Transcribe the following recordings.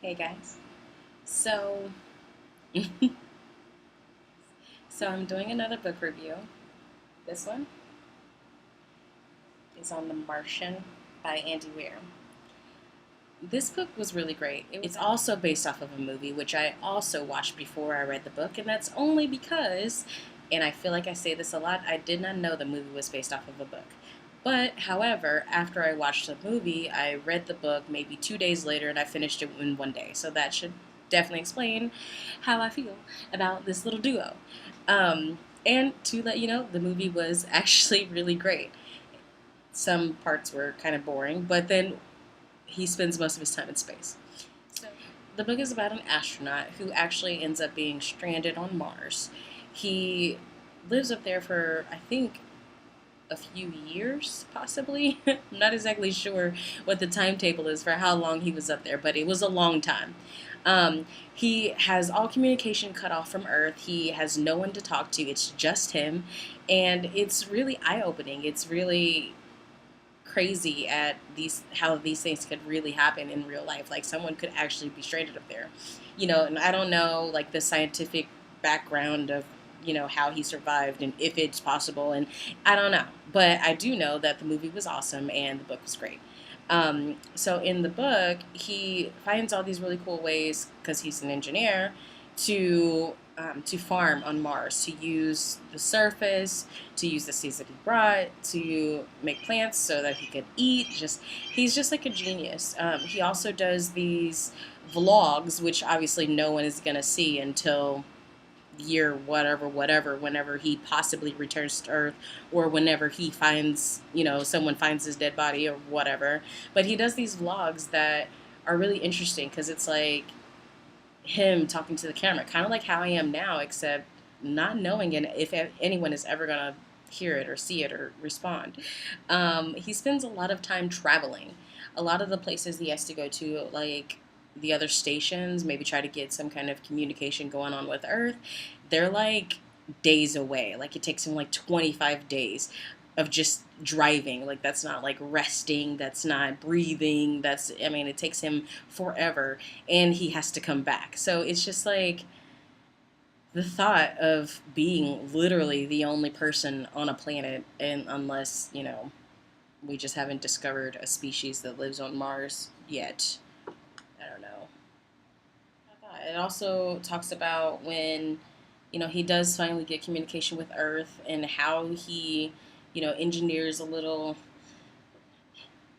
Hey guys. So, so I'm doing another book review. This one is on The Martian by Andy Weir. This book was really great. It's also based off of a movie, which I also watched before I read the book, and that's only because, and I feel like I say this a lot, I did not know the movie was based off of a book. But, however, after I watched the movie, I read the book maybe 2 days later and I finished it in one day. So that should definitely explain how I feel about this little duo. And to let you know, the movie was actually really great. Some parts were kind of boring, but then he spends most of his time in space. So the book is about an astronaut who actually ends up being stranded on Mars. He lives up there for, I think, a few years, possibly. I'm not exactly sure what the timetable is for how long he was up there, but it was a long time. He has all communication cut off from Earth. He has no one to talk to. It's just him. And it's really eye opening. It's really crazy at these how these things could really happen in real life. Like someone could actually be stranded up there, and I don't know like the scientific background of how he survived and if it's possible, and I don't know, but I do know that the movie was awesome and the book was great. So in the book, he finds all these really cool ways because he's an engineer to farm on Mars, to use the surface, to use the seeds that he brought, to make plants so that he could eat. He's just like a genius. He also does these vlogs, which obviously no one is gonna see until year whatever whenever he possibly returns to Earth, or whenever he finds someone finds his dead body or whatever. But he does these vlogs that are really interesting because it's like him talking to the camera, kind of like how I am now, except not knowing if anyone is ever gonna hear it or see it or respond. He spends a lot of time traveling. A lot of the places he has to go to, like the other stations, maybe try to get some kind of communication going on with Earth, they're like days away. Like it takes him like 25 days of just driving. Like that's not like resting, that's not breathing. I mean, it takes him forever and he has to come back. So it's just like the thought of being literally the only person on a planet, and unless, we just haven't discovered a species that lives on Mars yet. I don't know. It also talks about when, he does finally get communication with Earth and how he, engineers a little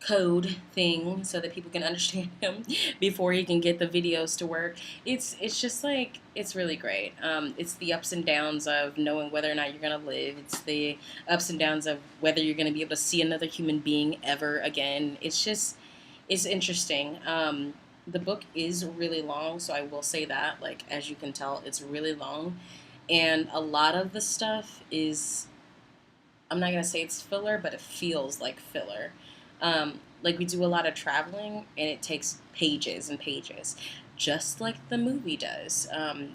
code thing so that people can understand him before he can get the videos to work. It's just like it's really great. It's the ups and downs of knowing whether or not you're gonna live. It's the ups and downs of whether you're gonna be able to see another human being ever again. It's interesting. The book is really long, so I will say that. Like as you can tell, it's really long, and a lot of the stuff is, I'm not gonna say it's filler, but it feels like filler. Like we do a lot of traveling, and it takes pages and pages, just like the movie does.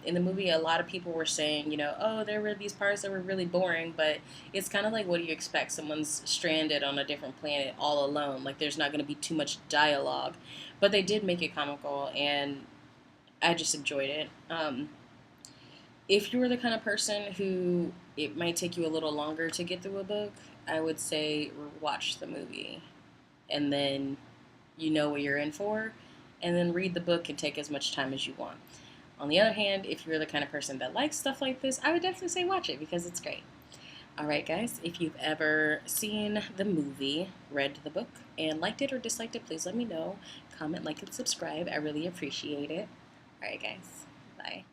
In the movie, a lot of people were saying, oh, there were these parts that were really boring, but it's kind of like, what do you expect? Someone's stranded on a different planet all alone. Like there's not going to be too much dialogue, but they did make it comical, and I just enjoyed it. If you were the kind of person who it might take you a little longer to get through a book, I would say watch the movie, and then you know what you're in for, and then read the book and take as much time as you want. On the other hand, if you're the kind of person that likes stuff like this, I would definitely say watch it because it's great. Alright guys, if you've ever seen the movie, read the book, and liked it or disliked it, please let me know. Comment, like, and subscribe. I really appreciate it. Alright guys, bye.